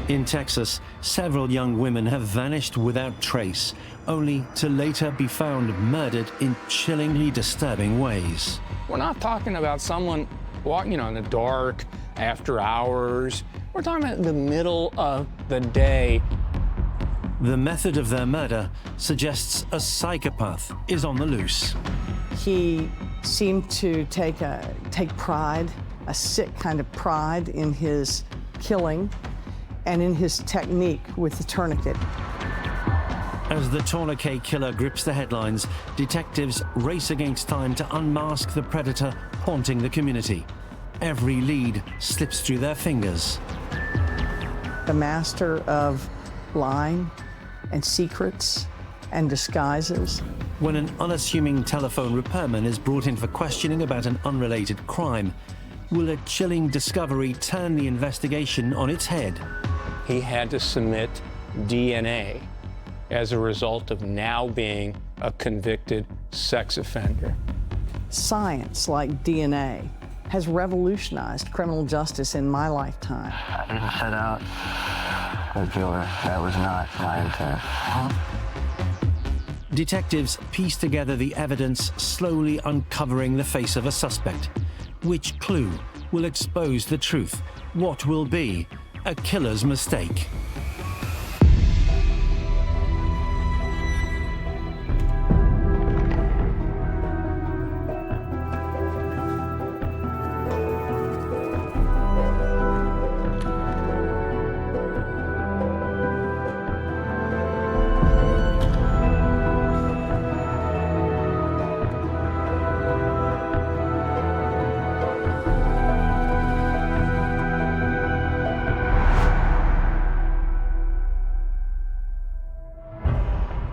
In Texas, several young women have vanished without trace, only to later be found murdered in chillingly disturbing ways. We're not talking about someone walking, in the dark, after hours. We're talking about the middle of the day. The method of their murder suggests a psychopath is on the loose. He seemed to take pride, a sick kind of pride in his killing and in his technique with the tourniquet. As the tourniquet killer grips the headlines, detectives race against time to unmask the predator haunting the community. Every lead slips through their fingers. The master of lying and secrets and disguises. When an unassuming telephone repairman is brought in for questioning about an unrelated crime, will a chilling discovery turn the investigation on its head? He had to submit DNA as a result of now being a convicted sex offender. Science like DNA has revolutionized criminal justice in my lifetime. I didn't set out to kill her. That was not my intent. Detectives piece together the evidence, slowly uncovering the face of a suspect. Which clue will expose the truth? What will be a killer's mistake?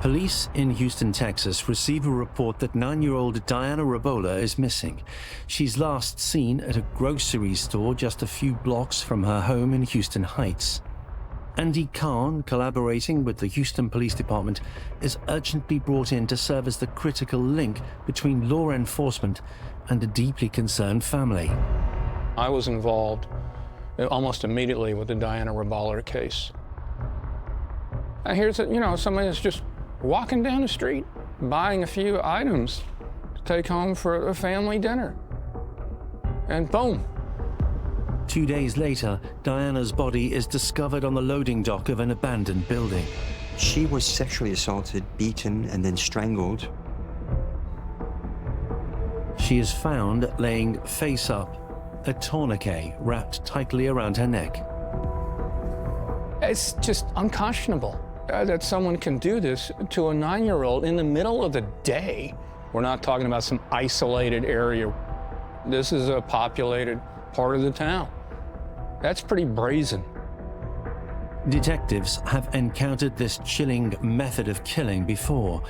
Police in Houston, Texas receive a report that 9-year-old Diana Rabola is missing. She's last seen at a grocery store just a few blocks from her home in Houston Heights. Andy Kahn, collaborating with the Houston Police Department, is urgently brought in to serve as the critical link between law enforcement and a deeply concerned family. I was involved almost immediately with the Diana Rabola case. And here's somebody that's just walking down the street, buying a few items to take home for a family dinner. And boom. 2 days later, Diana's body is discovered on the loading dock of an abandoned building. She was sexually assaulted, beaten, and then strangled. She is found laying face up, a tourniquet wrapped tightly around her neck. It's just unconscionable that someone can do this to a 9-year-old in the middle of the day. We're not talking about some isolated area. This is a populated part of the town. That's pretty brazen. Detectives have encountered this chilling method of killing before.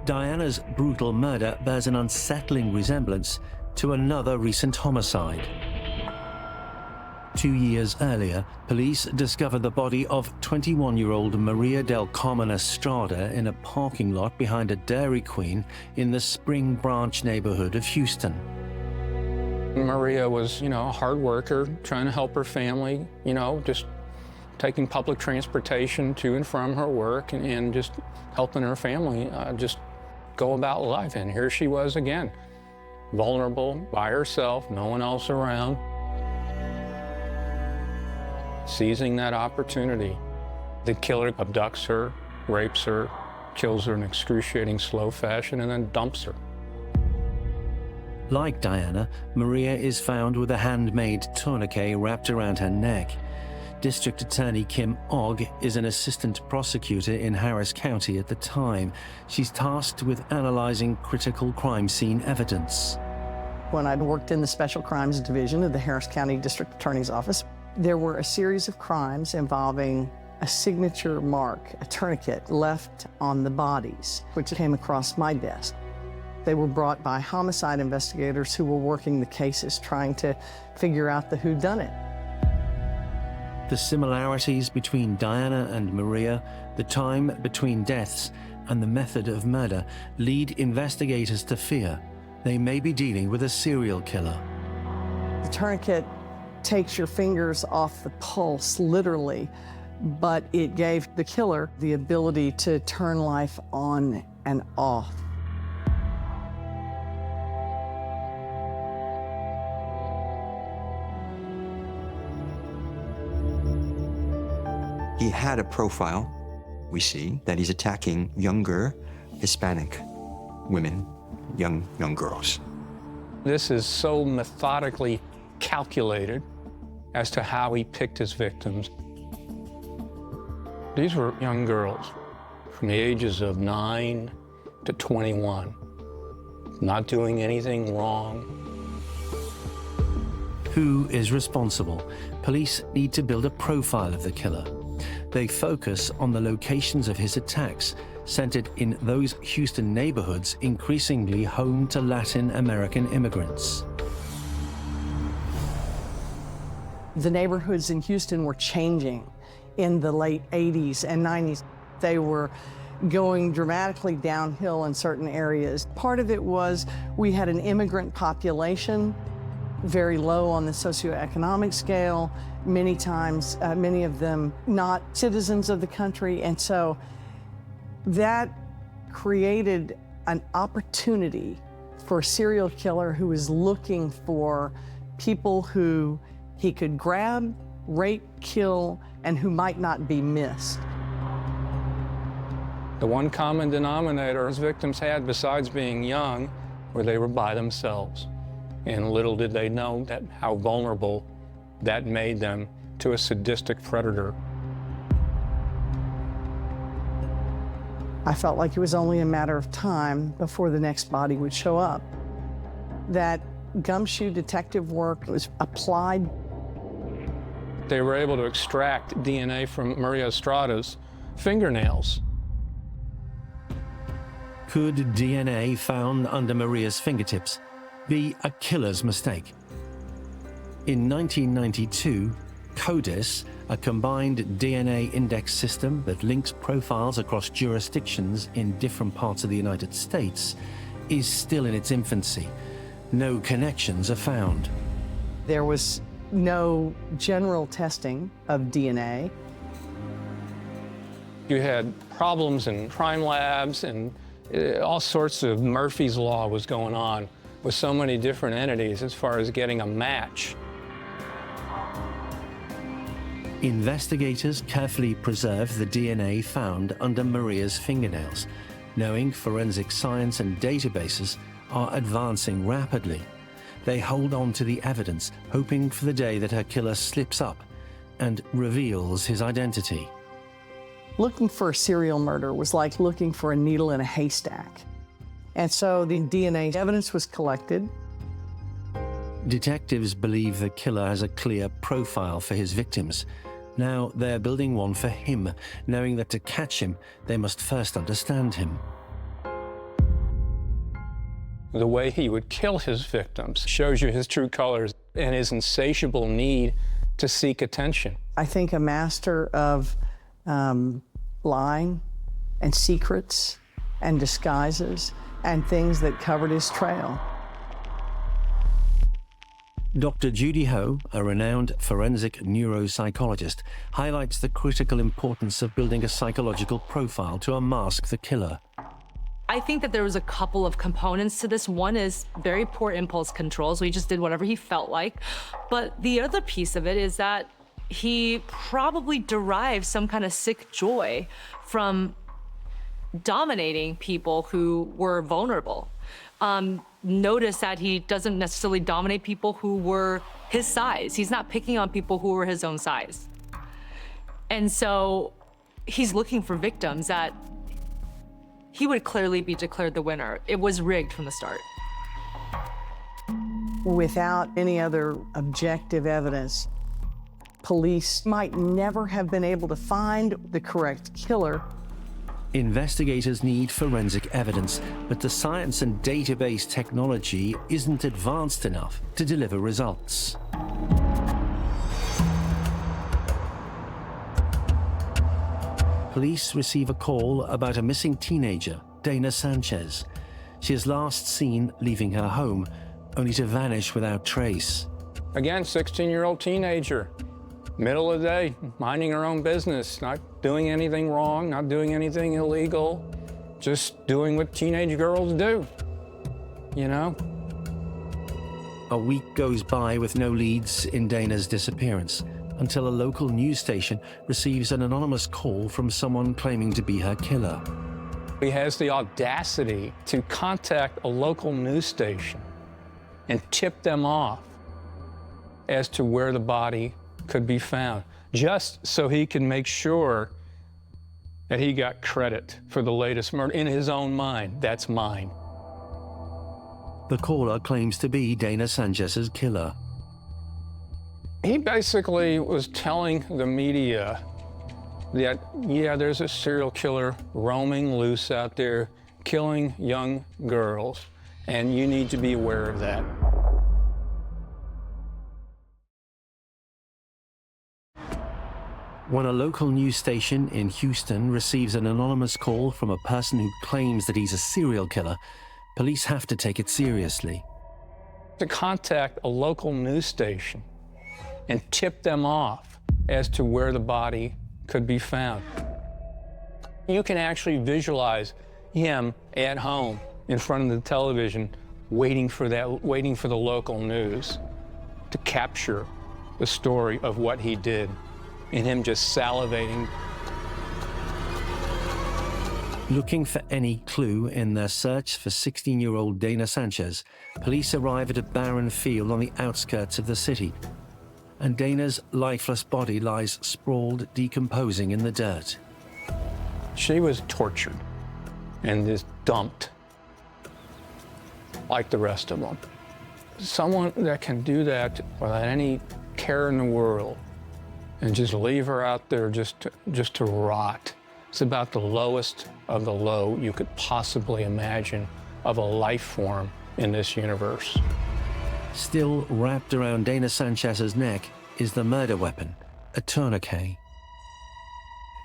Diana's brutal murder bears an unsettling resemblance to another recent homicide. 2 years earlier, police discovered the body of 21-year-old Maria del Carmen Estrada in a parking lot behind a Dairy Queen in the Spring Branch neighborhood of Houston. Maria was, a hard worker, trying to help her family, just taking public transportation to and from her work and just helping her family just go about life. And here she was again, vulnerable, by herself, no one else around. Seizing that opportunity, the killer abducts her, rapes her, kills her in excruciating slow fashion, and then dumps her. Like Diana, Maria is found with a handmade tourniquet wrapped around her neck. District Attorney Kim Ogg is an assistant prosecutor in Harris County at the time. She's tasked with analyzing critical crime scene evidence. When I'd worked in the Special Crimes Division of the Harris County District Attorney's Office, there were a series of crimes involving a signature mark, a tourniquet left on the bodies, which came across my desk. They were brought by homicide investigators who were working the cases, trying to figure out the whodunit. The similarities between Diana and Maria, the time between deaths, and the method of murder lead investigators to fear they may be dealing with a serial killer. The tourniquet takes your fingers off the pulse, literally, but it gave the killer the ability to turn life on and off. He had a profile. We see that he's attacking younger Hispanic women, young girls. This is so methodically calculated as to how he picked his victims. These were young girls from the ages of 9 to 21, not doing anything wrong. Who is responsible? Police need to build a profile of the killer. They focus on the locations of his attacks, centered in those Houston neighborhoods increasingly home to Latin American immigrants. The neighborhoods in Houston were changing in the late 80s and 90s. They were going dramatically downhill in certain areas. Part of it was we had an immigrant population, very low on the socioeconomic scale, many times, many of them not citizens of the country. And so that created an opportunity for a serial killer who was looking for people who he could grab, rape, kill, and who might not be missed. The one common denominator his victims had, besides being young, were they were by themselves. And little did they know that how vulnerable that made them to a sadistic predator. I felt like it was only a matter of time before the next body would show up. That gumshoe detective work was applied. They were able to extract DNA from Maria Estrada's fingernails. Could DNA found under Maria's fingertips be a killer's mistake? In 1992, CODIS, a combined DNA index system that links profiles across jurisdictions in different parts of the United States, is still in its infancy. No connections are found. There was no general testing of DNA. You had problems in crime labs, and all sorts of Murphy's Law was going on with so many different entities as far as getting a match. Investigators carefully preserve the DNA found under Maria's fingernails, knowing forensic science and databases are advancing rapidly. They hold on to the evidence, hoping for the day that her killer slips up and reveals his identity. Looking for a serial murder was like looking for a needle in a haystack. And so the DNA evidence was collected. Detectives believe the killer has a clear profile for his victims. Now they're building one for him, knowing that to catch him, they must first understand him. The way he would kill his victims shows you his true colors and his insatiable need to seek attention. I think a master of lying and secrets and disguises and things that covered his trail. Dr. Judy Ho, a renowned forensic neuropsychologist, highlights the critical importance of building a psychological profile to unmask the killer. I think that there was a couple of components to this. One is very poor impulse control, so he just did whatever he felt like. But the other piece of it is that he probably derived some kind of sick joy from dominating people who were vulnerable. Notice that he doesn't necessarily dominate people who were his size. He's not picking on people who were his own size. And so he's looking for victims that he would clearly be declared the winner. It was rigged from the start. Without any other objective evidence, police might never have been able to find the correct killer. Investigators need forensic evidence, but the science and database technology isn't advanced enough to deliver results. Police receive a call about a missing teenager, Dana Sanchez. She is last seen leaving her home, only to vanish without trace. Again, 16-year-old teenager. middle of the day, minding her own business, not doing anything wrong, not doing anything illegal, just doing what teenage girls do, you know? A week goes by with no leads in Dana's disappearance until a local news station receives an anonymous call from someone claiming to be her killer. He has the audacity to contact a local news station and tip them off as to where the body could be found, just so he can make sure that he got credit for the latest murder. In his own mind, that's mine. The caller claims to be Dana Sanchez's killer. He basically was telling the media that, yeah, there's a serial killer roaming loose out there, killing young girls, and you need to be aware of that. When a local news station in Houston receives an anonymous call from a person who claims that he's a serial killer, police have to take it seriously. To contact a local news station and tip them off as to where the body could be found. You can actually visualize him at home in front of the television waiting for the local news to capture the story of what he did, and him just salivating. Looking for any clue in their search for 16-year-old Dana Sanchez, police arrive at a barren field on the outskirts of the city, and Dana's lifeless body lies sprawled, decomposing in the dirt. She was tortured and just dumped like the rest of them. Someone that can do that without any care in the world and just leave her out there just to rot. It's about the lowest of the low you could possibly imagine of a life form in this universe. Still wrapped around Dana Sanchez's neck is the murder weapon, a tourniquet.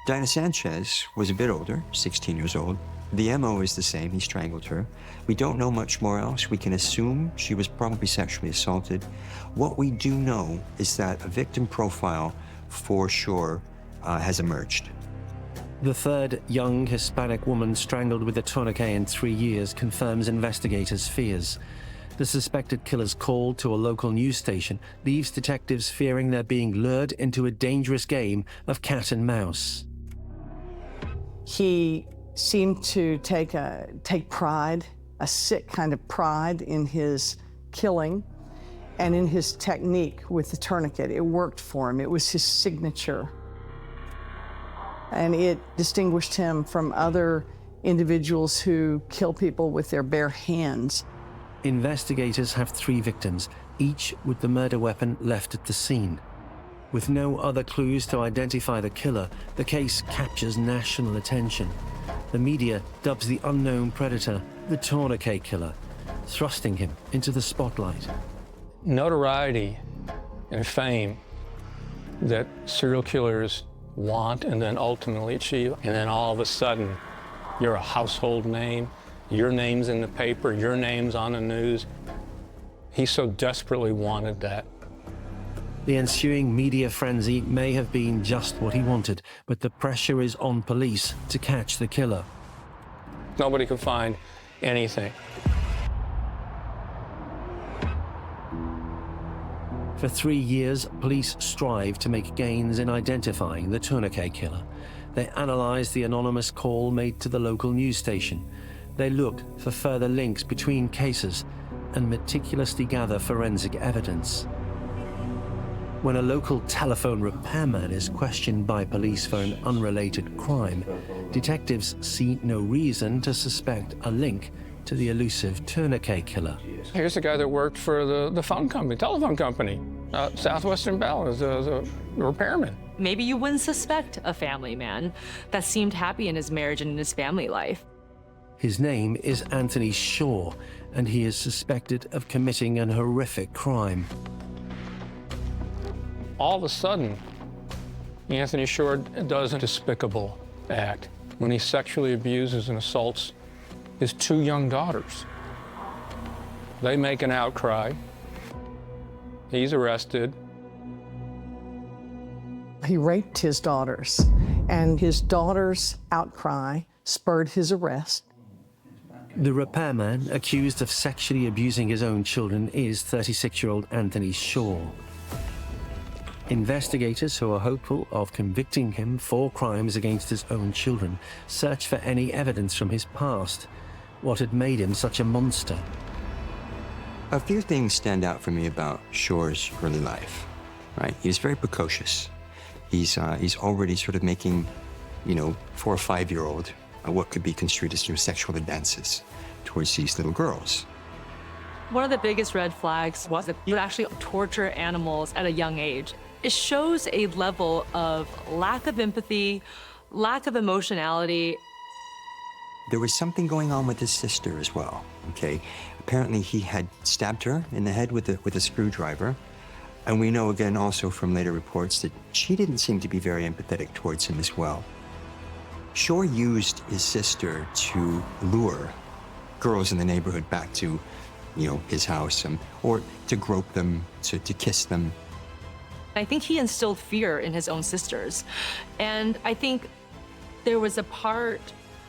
Dana Sanchez was a bit older, 16 years old. The MO is the same, he strangled her. We don't know much more else. We can assume she was probably sexually assaulted. What we do know is that a victim profile for sure has emerged. The third young Hispanic woman strangled with a tourniquet in 3 years confirms investigators' fears. The suspected killer's call to a local news station leaves detectives fearing they're being lured into a dangerous game of cat and mouse. He seemed to take pride, a sick kind of pride in his killing and in his technique with the tourniquet. It worked for him. It was his signature. And it distinguished him from other individuals who kill people with their bare hands. Investigators have 3 victims, each with the murder weapon left at the scene. With no other clues to identify the killer, the case captures national attention. The media dubs the unknown predator the tourniquet killer, thrusting him into the spotlight. Notoriety and fame that serial killers want and then ultimately achieve, and then all of a sudden you're a household name, your name's in the paper, your name's on the news. He so desperately wanted that. The ensuing media frenzy may have been just what he wanted, but the pressure is on police to catch the killer. Nobody could find anything. For 3 years, police strive to make gains in identifying the tourniquet killer. They analyze the anonymous call made to the local news station. They look for further links between cases and meticulously gather forensic evidence. When a local telephone repairman is questioned by police for an unrelated crime, detectives see no reason to suspect a link to the elusive tourniquet killer. Here's a guy that worked for the phone company, telephone company, Southwestern Bell, as a repairman. Maybe you wouldn't suspect a family man that seemed happy in his marriage and in his family life. His name is Anthony Shaw, and he is suspected of committing an horrific crime. All of a sudden, Anthony Shaw does a despicable act when he sexually abuses and assaults his 2 young daughters. They make an outcry. He's arrested. He raped his daughters, and his daughter's outcry spurred his arrest. The repairman accused of sexually abusing his own children is 36-year-old Anthony Shaw. Investigators who are hopeful of convicting him for crimes against his own children search for any evidence from his past. What had made him such a monster? A few things stand out for me about Shaw's early life, right? He was very precocious. He's already sort of making, 4 or 5-year-old, what could be construed as sexual advances towards these little girls. One of the biggest red flags was that he would actually torture animals at a young age. It shows a level of lack of empathy, lack of emotionality. There was something going on with his sister as well, okay? Apparently he had stabbed her in the head with a screwdriver. And we know again also from later reports that she didn't seem to be very empathetic towards him as well. Shaw used his sister to lure girls in the neighborhood back to, his house, or to grope them, to kiss them. I think he instilled fear in his own sisters. And I think there was a part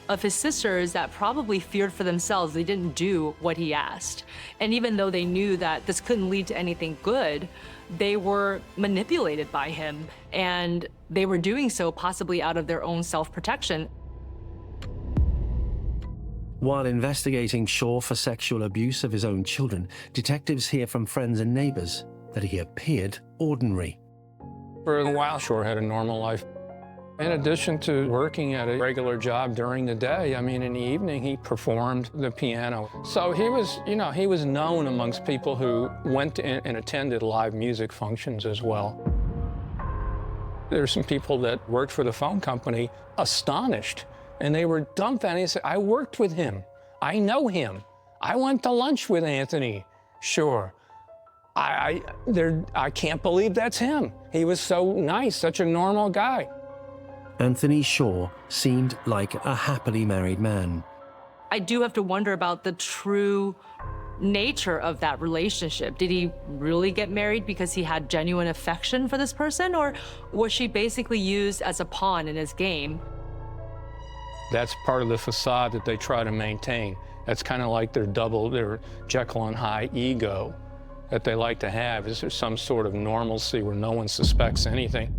of his sisters that probably feared for themselves. They didn't do what he asked. And even though they knew that this couldn't lead to anything good, they were manipulated by him. And they were doing so possibly out of their own self-protection. While investigating Shaw for sexual abuse of his own children, detectives hear from friends and neighbors that he appeared ordinary. For a while, Shaw had a normal life. In addition to working at a regular job during the day, in the evening, he performed the piano. So he was, he was known amongst people who went and attended live music functions as well. There's some people that worked for the phone company astonished, and they were dumbfounded. They said, I worked with him. I know him. I went to lunch with Anthony. Sure. I can't believe that's him. He was so nice, such a normal guy. Anthony Shaw seemed like a happily married man. I do have to wonder about the true nature of that relationship. Did he really get married because he had genuine affection for this person, or was she basically used as a pawn in his game? That's part of the facade that they try to maintain. That's kind of like their Jekyll and Hyde ego that they like to have. Is there some sort of normalcy where no one suspects anything?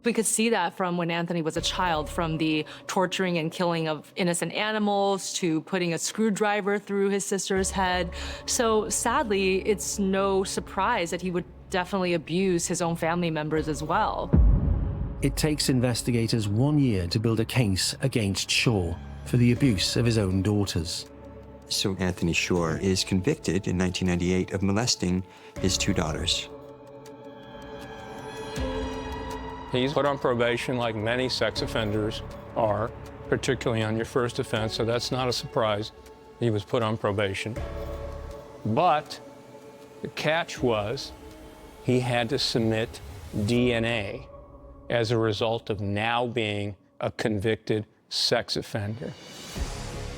We could see that from when Anthony was a child, from the torturing and killing of innocent animals to putting a screwdriver through his sister's head. So sadly, it's no surprise that he would definitely abuse his own family members as well. It takes investigators 1 year to build a case against Shaw for the abuse of his own daughters. So Anthony Shaw is convicted in 1998 of molesting his 2 daughters. He's put on probation like many sex offenders are, particularly on your first offense, so that's not a surprise. He was put on probation. But the catch was he had to submit DNA as a result of now being a convicted sex offender.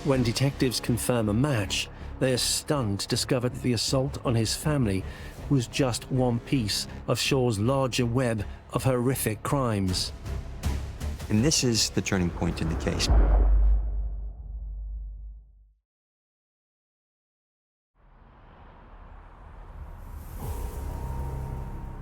When detectives confirm a match, they are stunned to discover that the assault on his family was just one piece of Shaw's larger web of horrific crimes. And this is the turning point in the case.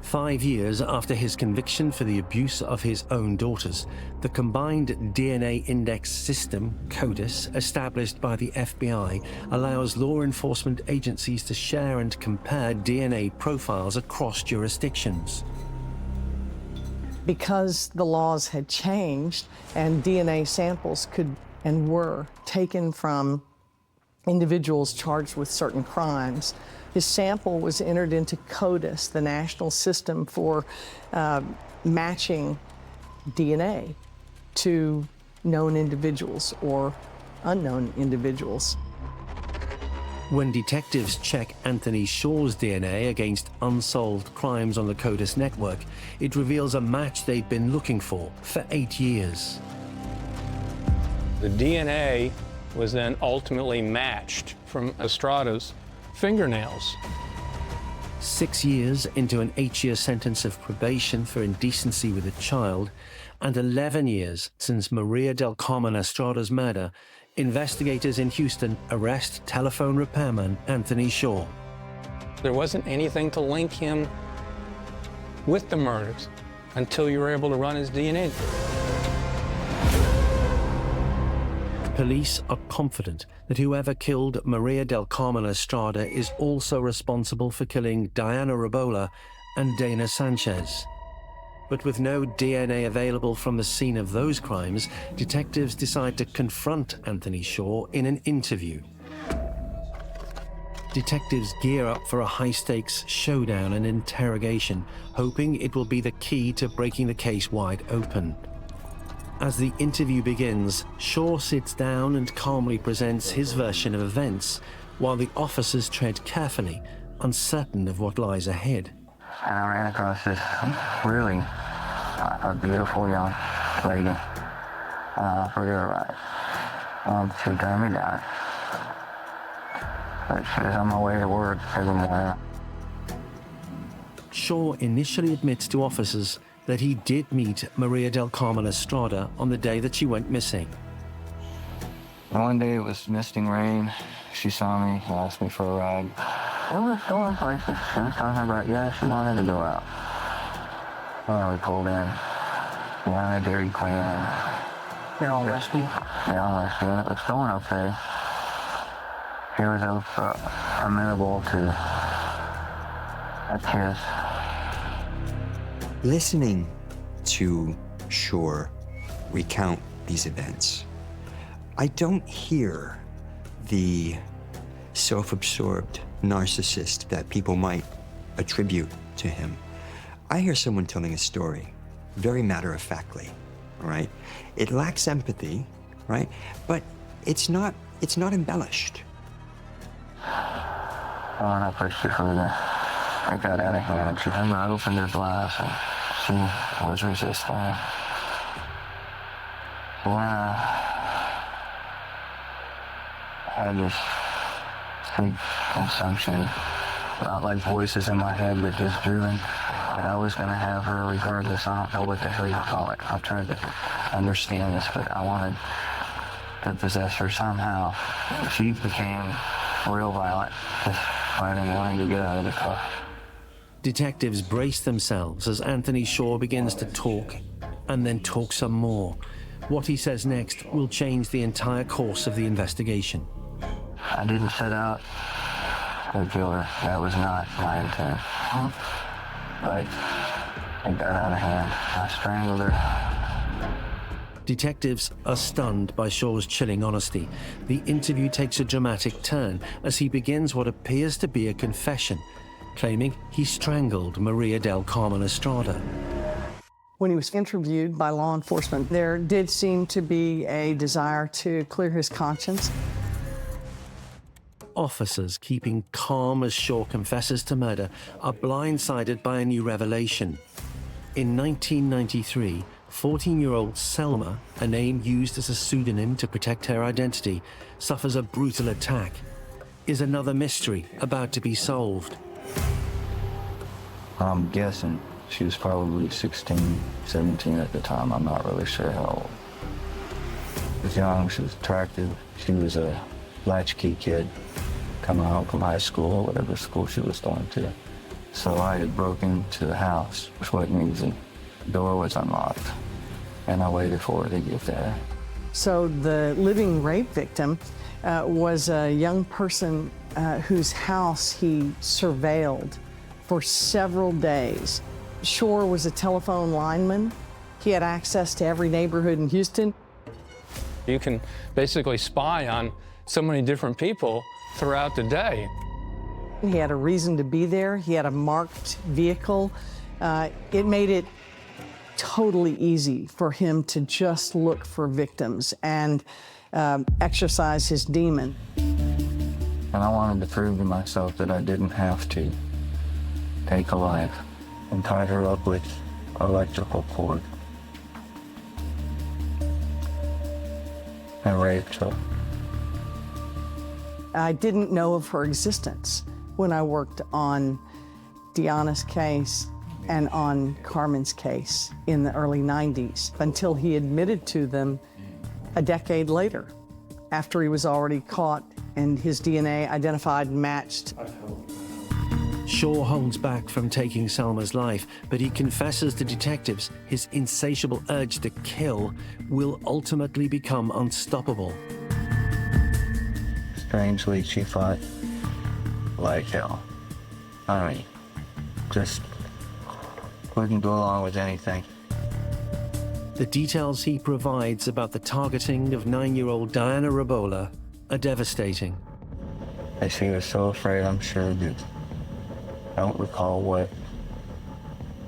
Five years after his conviction for the abuse of his own daughters, the Combined DNA Index System, CODIS, established by the FBI, allows law enforcement agencies to share and compare DNA profiles across jurisdictions. Because the laws had changed and DNA samples could and were taken from individuals charged with certain crimes, his sample was entered into CODIS, the national system for matching DNA to known individuals or unknown individuals. When detectives check Anthony Shaw's DNA against unsolved crimes on the CODIS network, it reveals a match they've been looking for 8 years. The DNA was then ultimately matched from Estrada's fingernails. 6 years into an 8-year sentence of probation for indecency with a child, and 11 years since Maria del Carmen Estrada's murder, investigators in Houston arrest telephone repairman Anthony Shaw. There wasn't anything to link him with the murders until you were able to run his DNA. Police are confident that whoever killed Maria del Carmen Estrada is also responsible for killing Diana Rabola and Dana Sanchez. But with no DNA available from the scene of those crimes, detectives decide to confront Anthony Shaw in an interview. Detectives gear up for a high-stakes showdown and interrogation, hoping it will be the key to breaking the case wide open. As the interview begins, Shaw sits down and calmly presents his version of events, while the officers tread carefully, uncertain of what lies ahead. And I ran across this really a beautiful young lady for your ride. She turned me down. But she was on my way to work every morning. Shaw initially admits to officers that he did meet Maria del Carmen Estrada on the day that she went missing. One day it was misting rain. She saw me, asked me for a ride. It was going places. She was talking about, yeah, she wanted to go out. Well, we pulled in. We wanted a Dairy Queen. You're all rescue? Yeah, all rescue. It was going okay. She was amenable to a kiss. Listening to Shaw recount these events, I don't hear the self-absorbed narcissist that people might attribute to him. I hear someone telling a story, very matter-of-factly, all right? It lacks empathy, right? But it's not embellished. When I pushed her further, I got out of hand. She opened her glass and she was resisting. When I had this sleep consumption, not like voices in my head, but just driven, that I was going to have her regardless. I don't know what the hell you call it. I'm trying to understand this, but I wanted to possess her somehow. She became real violent, just fighting, wanting to get out of the car. Detectives brace themselves as Anthony Shaw begins to talk, and then talk some more. What he says next will change the entire course of the investigation. I didn't set out to kill her. That was not my intent. But it got out of hand. I strangled her. Detectives are stunned by Shaw's chilling honesty. The interview takes a dramatic turn as he begins what appears to be a confession, claiming he strangled Maria del Carmen Estrada. When he was interviewed by law enforcement, there did seem to be a desire to clear his conscience. Officers, keeping calm as Shaw confesses to murder, are blindsided by a new revelation. In 1993, 14-year-old Selma, a name used as a pseudonym to protect her identity, suffers a brutal attack. Is another mystery about to be solved? I'm guessing she was probably 16, 17 at the time. I'm not really sure how old. She was young, she was attractive. She was a latchkey kid coming home from high school or whatever school she was going to. So I had broken into the house, which wasn't easy. The door was unlocked, and I waited for her to get there. So the living rape victim was a young person whose house he surveilled for several days. Shaw was a telephone lineman. He had access to every neighborhood in Houston. You can basically spy on so many different people throughout the day. He had a reason to be there. He had a marked vehicle. It made it totally easy for him to just look for victims and exercise his demon. And I wanted to prove to myself that I didn't have to take a life and tie her up with electrical cord and raped her. I didn't know of her existence when I worked on Deanna's case and on Carmen's case in the early 90s until he admitted to them a decade later, after he was already caught and his DNA identified and matched. Shaw holds back from taking Salma's life, but he confesses to detectives his insatiable urge to kill will ultimately become unstoppable. Strangely, she fought like hell. I mean, just wouldn't go along with anything. The details he provides about the targeting of 9-year-old Diana Rabola are devastating. And she was so afraid, I'm sure, that I don't recall what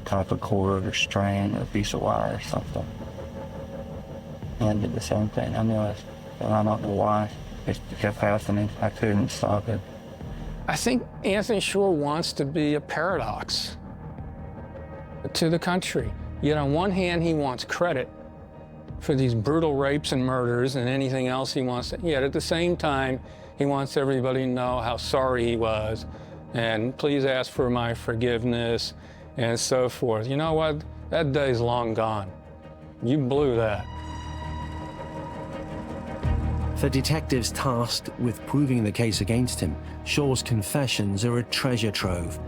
type of cord or string or piece of wire or something. And did the same thing. I knew it, and I don't know why. It kept happening. I couldn't stop it. I think Anthony Shore wants to be a paradox to the country. Yet on one hand, he wants credit for these brutal rapes and murders and anything else he wants. Yet at the same time, he wants everybody to know how sorry he was and please ask for my forgiveness and so forth. You know what? That day's long gone. You blew that. For detectives tasked with proving the case against him, Shaw's confessions are a treasure trove,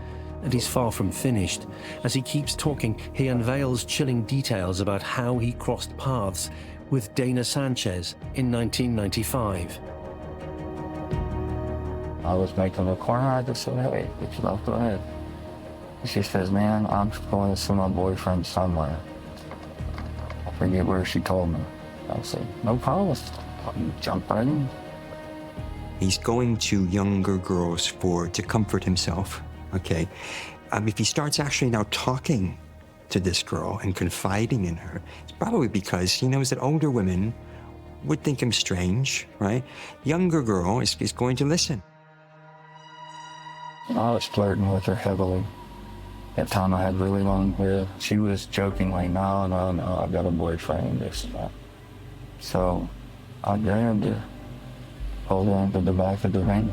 and he's far from finished. As he keeps talking, he unveils chilling details about how he crossed paths with Dana Sanchez in 1995. I was making a corner. I just said, hey, if you love, go ahead. She says, man, I'm going to see my boyfriend somewhere. I forget where she told me. I said, no problem. Jump right in. He's going to younger girls to comfort himself, okay? If he starts actually now talking to this girl and confiding in her, it's probably because he knows that older women would think him strange, right? Younger girl is going to listen. I was flirting with her heavily. At the time I had really long hair. She was jokingly, no, I've got a boyfriend, this and that. So I grabbed her, pulled her into the back of the van.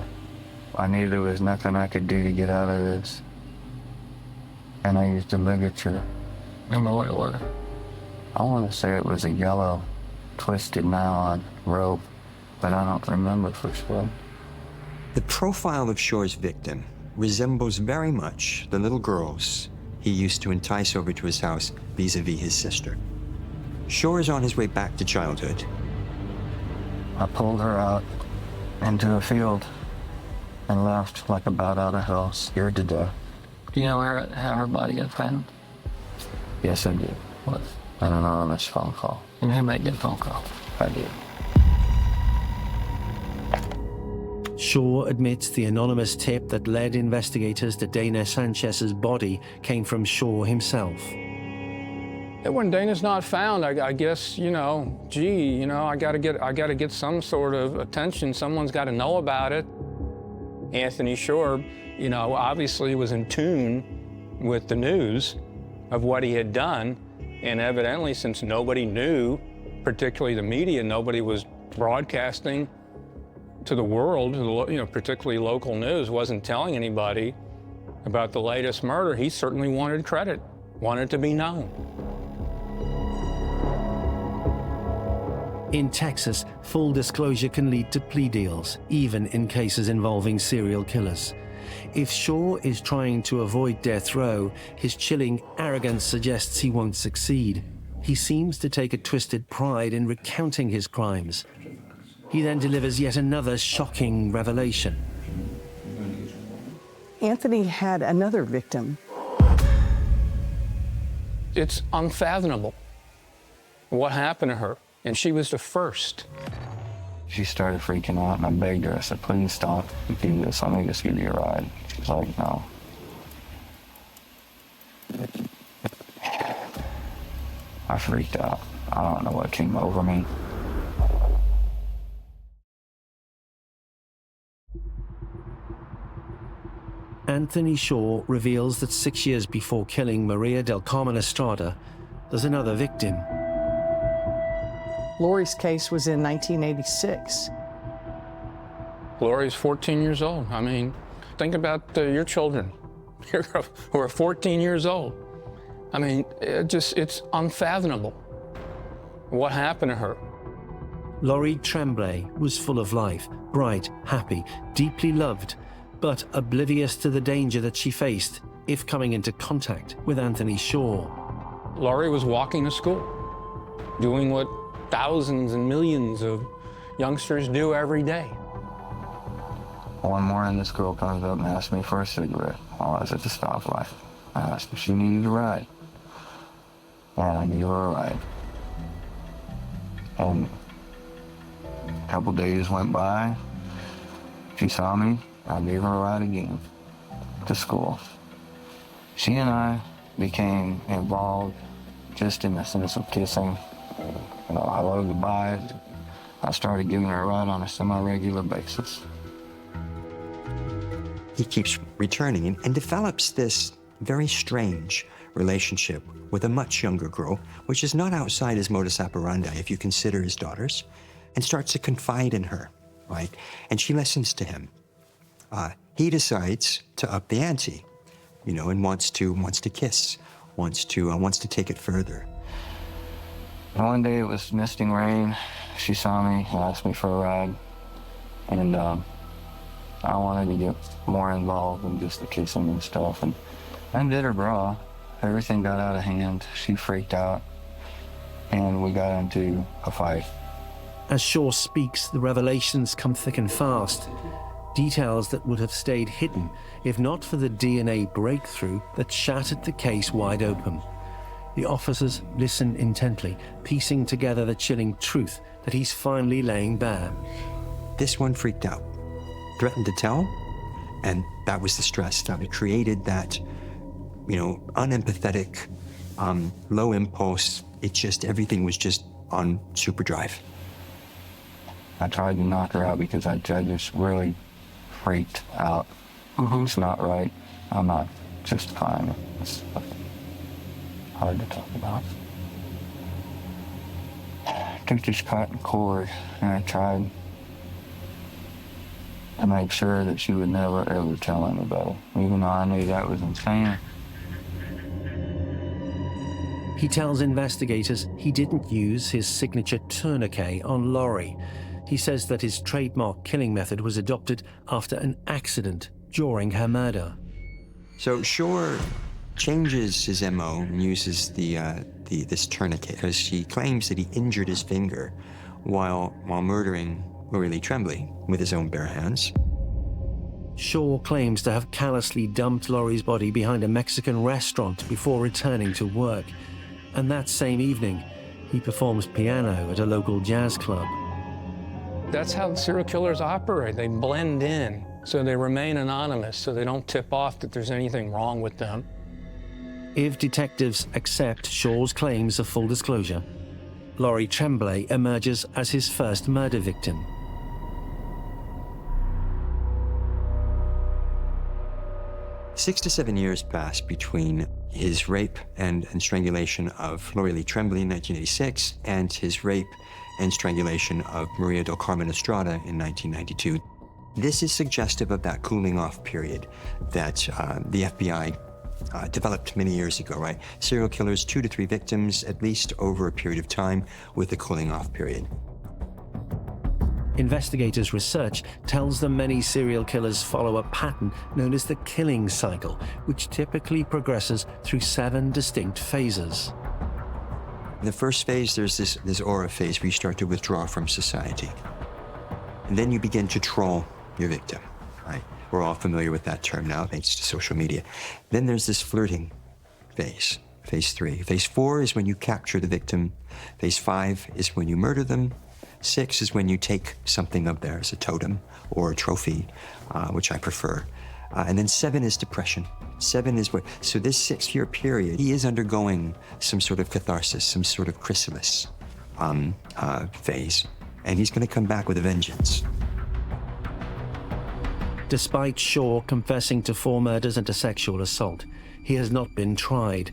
I knew there was nothing I could do to get out of this. And I used a ligature in my oiler. I want to say it was a yellow twisted nylon rope, but I don't remember for sure. The profile of Shore's victim resembles very much the little girls he used to entice over to his house vis-a-vis his sister. Shore is on his way back to childhood. I pulled her out into a field and left like a bat out of hell, scared to death. Do you know how her body got found? Yes, I do. What? An anonymous phone call. And who made that phone call? I did. Shaw admits the anonymous tip that led investigators to Dana Sanchez's body came from Shaw himself. When Dana's not found, I guess, I gotta get some sort of attention. Someone's got to know about it. Anthony Shore, obviously was in tune with the news of what he had done, and evidently, since nobody knew, particularly the media, nobody was broadcasting to the world, particularly local news, wasn't telling anybody about the latest murder. He certainly wanted credit, wanted to be known. In Texas, full disclosure can lead to plea deals, even in cases involving serial killers. If Shaw is trying to avoid death row, his chilling arrogance suggests he won't succeed. He seems to take a twisted pride in recounting his crimes. He then delivers yet another shocking revelation. Anthony had another victim. It's unfathomable what happened to her, and she was the first. She started freaking out, and I begged her. I said, please stop. Do this. Let me just give you a ride. She was like, no. I freaked out. I don't know what came over me. Anthony Shaw reveals that 6 years before killing Maria del Carmen Estrada, there's another victim. Lori's case was in 1986. Lori's 14 years old. I mean, think about your children. who are 14 years old. I mean, it's unfathomable what happened to her. Laurie Tremblay was full of life, bright, happy, deeply loved, but oblivious to the danger that she faced if coming into contact with Anthony Shaw. Laurie was walking to school, doing what thousands and millions of youngsters do every day. One morning, this girl comes up and asks me for a cigarette while I was at the stoplight. I asked if she needed a ride, and I gave her a ride. And a couple days went by. She saw me. I gave her a ride again to school. She and I became involved just in the sense of kissing. You know, hello, goodbye. I started giving her a ride on a semi-regular basis. He keeps returning and develops this very strange relationship with a much younger girl, which is not outside his modus operandi if you consider his daughters, and starts to confide in her, right? And she listens to him. He decides to up the ante, you know, and wants to kiss, wants to take it further. One day it was misting rain. She saw me and asked me for a ride, and I wanted to get more involved in just the kissing and stuff, and I undid her bra. Everything got out of hand. She freaked out, and we got into a fight. As Shaw speaks, the revelations come thick and fast. Details that would have stayed hidden if not for the DNA breakthrough that shattered the case wide open. The officers listen intently, piecing together the chilling truth that he's finally laying bare. This one freaked out, threatened to tell, and that was the stress that created that, you know, unempathetic, low impulse. Everything was just on super drive. I tried to knock her out because I just really freaked out. It's not right. I'm not justifying it. It's hard to talk about. I took this cotton cord and I tried to make sure that she would never ever tell anybody, even though I knew that was insane. He tells investigators he didn't use his signature tourniquet on Laurie. He says that his trademark killing method was adopted after an accident during her murder. So Shore changes his MO and uses this tourniquet because he claims that he injured his finger while murdering Laurie Lee Tremblay with his own bare hands. Shaw claims to have callously dumped Laurie's body behind a Mexican restaurant before returning to work. And that same evening, he performs piano at a local jazz club. That's how serial killers operate. They blend in, so they remain anonymous, so they don't tip off that there's anything wrong with them. If detectives accept Shaw's claims of full disclosure, Laurie Tremblay emerges as his first murder victim. Six to 7 years passed between his rape and strangulation of Laurie Lee Tremblay in 1986 and his rape and strangulation of Maria del Carmen Estrada in 1992. This is suggestive of that cooling off period that the FBI developed many years ago, right? Serial killers, 2 to 3 victims, at least over a period of time with the cooling off period. Investigators' research tells them many serial killers follow a pattern known as the killing cycle, which typically progresses through 7 distinct phases. In the first phase, there's this aura phase where you start to withdraw from society. And then you begin to troll your victim, right? We're all familiar with that term now, thanks to social media. Then there's this flirting phase, phase 3. Phase 4 is when you capture the victim. Phase 5 is when you murder them. 6 is when you take something of theirs, a totem or a trophy, which I prefer. And then 7 is depression. 7 is what, so this 6-year period, he is undergoing some sort of catharsis, some sort of chrysalis phase. And he's gonna come back with a vengeance. Despite Shaw confessing to 4 murders and a sexual assault, he has not been tried.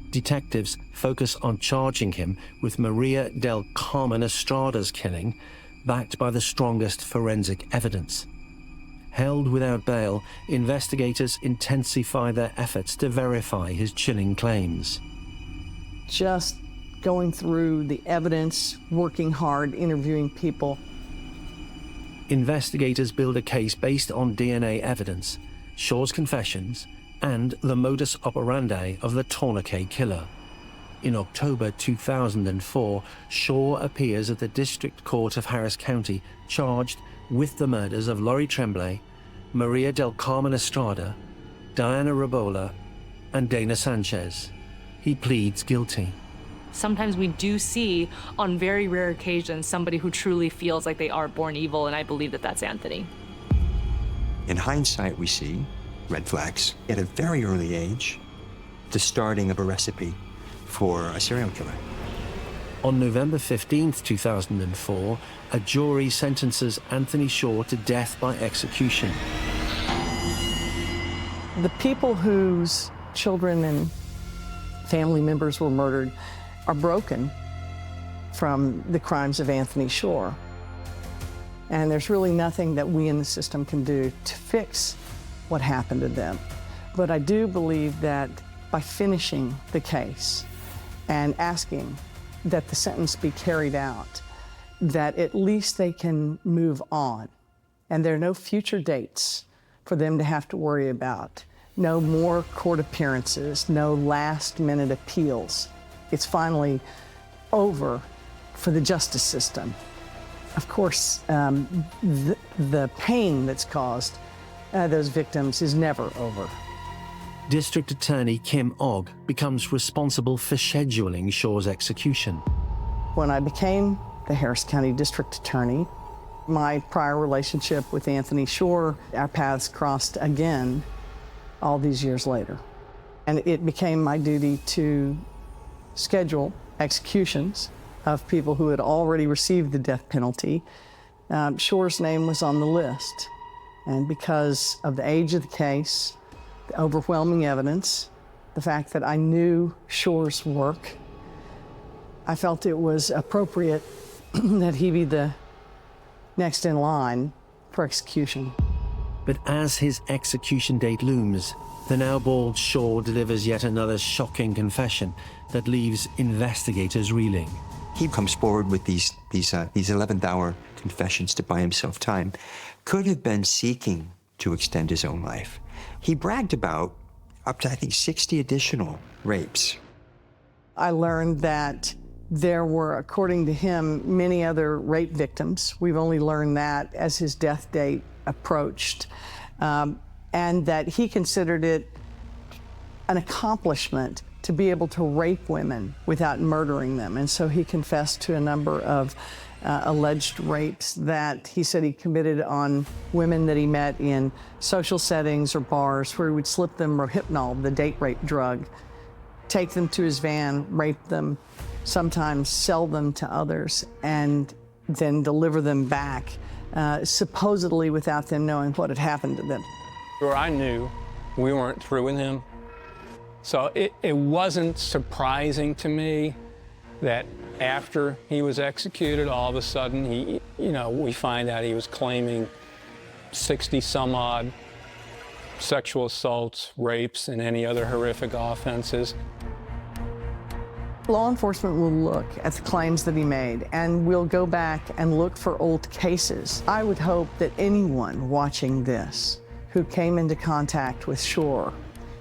Detectives focus on charging him with Maria del Carmen Estrada's killing, backed by the strongest forensic evidence. Held without bail, investigators intensify their efforts to verify his chilling claims. Just going through the evidence, working hard, interviewing people. Investigators build a case based on DNA evidence, Shaw's confessions, and the modus operandi of the Tourniquet killer. In October 2004, Shaw appears at the District Court of Harris County, charged with the murders of Lori Tremblay, Maria del Carmen Estrada, Diana Rabola, and Dana Sanchez. He pleads guilty. Sometimes we do see, on very rare occasions, somebody who truly feels like they are born evil, and I believe that that's Anthony. In hindsight, we see red flags. At a very early age, the starting of a recipe for a serial killer. On November 15, 2004, a jury sentences Anthony Shaw to death by execution. The people whose children and family members were murdered are broken from the crimes of Anthony Shaw. And there's really nothing that we in the system can do to fix what happened to them. But I do believe that by finishing the case and asking that the sentence be carried out, that at least they can move on. And there are no future dates for them to have to worry about. No more court appearances, no last-minute appeals. It's finally over for the justice system. Of course, the pain that's caused those victims is never over. District Attorney Kim Ogg becomes responsible for scheduling Shaw's execution. When I became the Harris County District Attorney, my prior relationship with Anthony Shaw, our paths crossed again all these years later. And it became my duty to schedule executions of people who had already received the death penalty. Shaw's name was on the list. And because of the age of the case, the overwhelming evidence, the fact that I knew Shaw's work, I felt it was appropriate that he be the next in line for execution. But as his execution date looms, the now bald Shaw delivers yet another shocking confession that leaves investigators reeling. He comes forward with these 11th hour confessions to buy himself time. Could have been seeking to extend his own life. He bragged about up to, I think, 60 additional rapes. I learned that there were, according to him, many other rape victims. We've only learned that as his death date approached, and that he considered it an accomplishment to be able to rape women without murdering them. And so he confessed to a number of alleged rapes that he said he committed on women that he met in social settings or bars, where he would slip them Rohypnol, the date rape drug, take them to his van, rape them, sometimes sell them to others, and then deliver them back, supposedly without them knowing what had happened to them. Where I knew we weren't through with him. So it wasn't surprising to me that after he was executed, all of a sudden we find out he was claiming 60 some odd sexual assaults, rapes, and any other horrific offenses. Law enforcement will look at the claims that he made, and we'll go back and look for old cases. I would hope that anyone watching this who came into contact with Shaw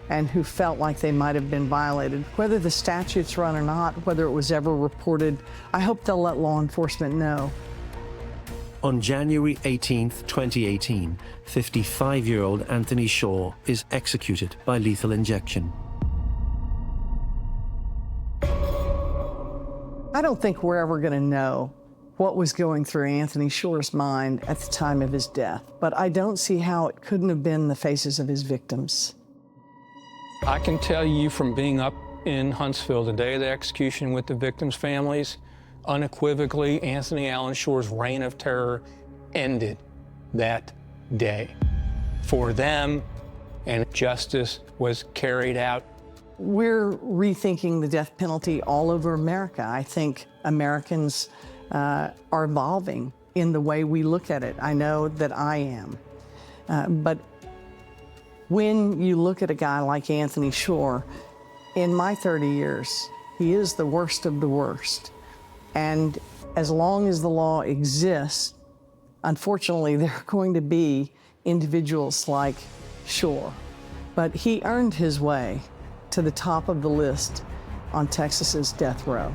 and who felt like they might have been violated, whether the statutes run or not, whether it was ever reported, I hope they'll let law enforcement know. On January 18th, 2018, 55-year-old Anthony Shaw is executed by lethal injection. I don't think we're ever going to know what was going through Anthony Shaw's mind at the time of his death, but I don't see how it couldn't have been the faces of his victims. I can tell you from being up in Huntsville the day of the execution with the victims' families, unequivocally, Anthony Allen Shaw's reign of terror ended that day for them, and justice was carried out. We're rethinking the death penalty all over America. I think Americans are evolving in the way we look at it. I know that I am. But when you look at a guy like Anthony Shore, in my 30 years, he is the worst of the worst. And as long as the law exists, unfortunately, there are going to be individuals like Shore. But he earned his way to the top of the list on Texas's death row.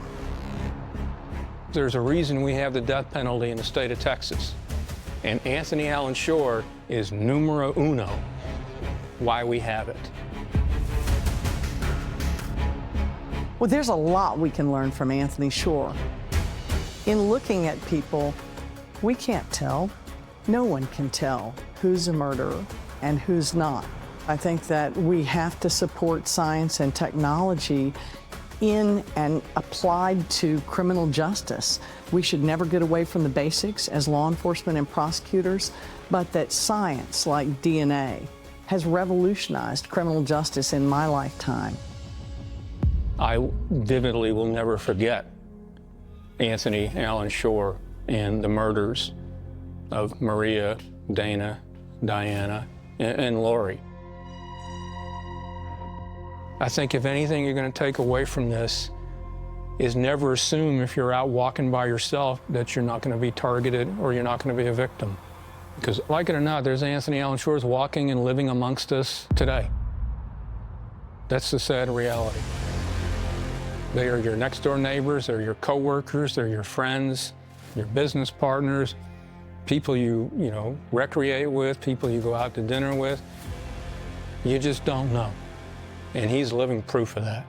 There's a reason we have the death penalty in the state of Texas. And Anthony Allen Shore is numero uno why we have it. Well, there's a lot we can learn from Anthony Shore. In looking at people, we can't tell. No one can tell who's a murderer and who's not. I think that we have to support science and technology in and applied to criminal justice. We should never get away from the basics as law enforcement and prosecutors, but that science like DNA has revolutionized criminal justice in my lifetime. I vividly will never forget Anthony Allen Shore and the murders of Maria, Dana, Diana, and Lori. I think if anything you're going to take away from this is never assume if you're out walking by yourself that you're not going to be targeted or you're not going to be a victim. Because like it or not, there's Anthony Allen Shores walking and living amongst us today. That's the sad reality. They are your next door neighbors, they're your coworkers, they're your friends, your business partners, people you recreate with, people you go out to dinner with. You just don't know. And he's living proof of that.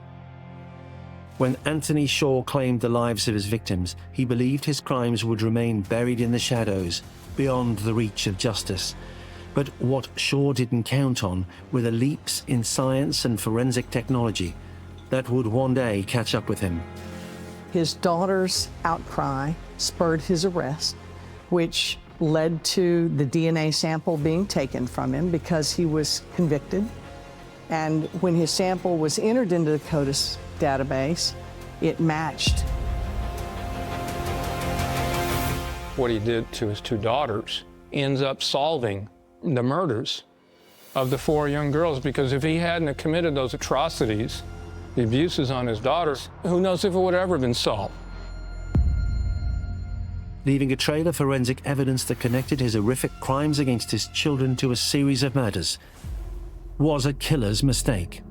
When Anthony Shore claimed the lives of his victims, he believed his crimes would remain buried in the shadows, beyond the reach of justice. But what Shore didn't count on were the leaps in science and forensic technology that would one day catch up with him. His daughter's outcry spurred his arrest, which led to the DNA sample being taken from him because he was convicted. And when his sample was entered into the CODIS database, it matched. What he did to his two daughters ends up solving the murders of the 4 young girls, because if he hadn't have committed those atrocities, the abuses on his daughters, who knows if it would have ever been solved. Leaving a trail of forensic evidence that connected his horrific crimes against his children to a series of murders was a killer's mistake.